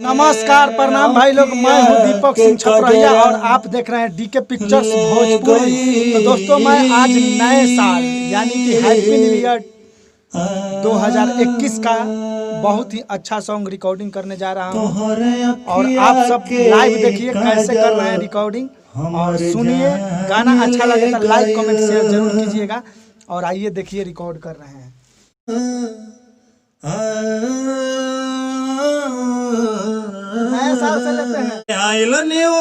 नमस्कार प्रणाम भाई लोग, मैं हूं दीपक सिंह छपरहिया और आप देख रहे हैं डीके पिक्चर्स भोजपुरी। तो दोस्तों, मैं आज नए साल यानी कि हैप्पी न्यू ईयर 2021 का बहुत ही अच्छा सॉन्ग रिकॉर्डिंग करने जा रहा हूं और आप सब लाइव देखिए कैसे कर रहे हैं रिकॉर्डिंग और सुनिए। गाना अच्छा लगे तो लाइक कमेंट शेयर जरूर कीजिएगा और आइए देखिए रिकॉर्ड कर रहे हैं। नए साल से लेते हैं। आइल न्यू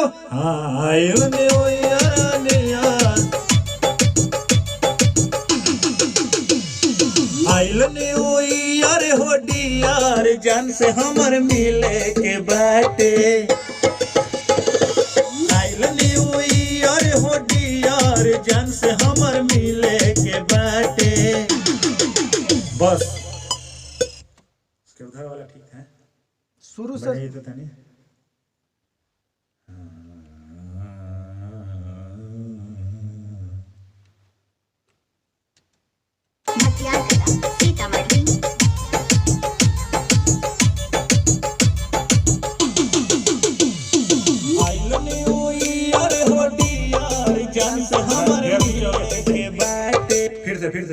ईयर हो डियर जान से हमर मिले के बाटे। आइल न्यू ईयर हो डियर जान से हमर मिले के बाटे। बस उसके उधर वाला ठीक है, शुरू से तो था नहीं।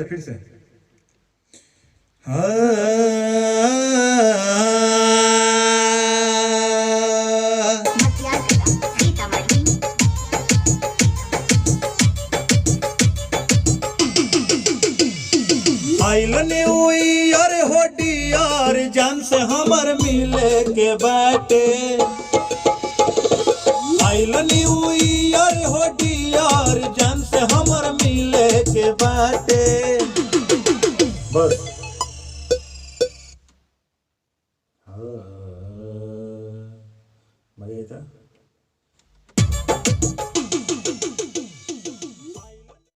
फिर से आइल न्यू ईयर हो डियर जान से हमर मिले के बाटे। आइल न्यू ईयर हो डियर जान से हमर मिले के बाटे। बस मजा था।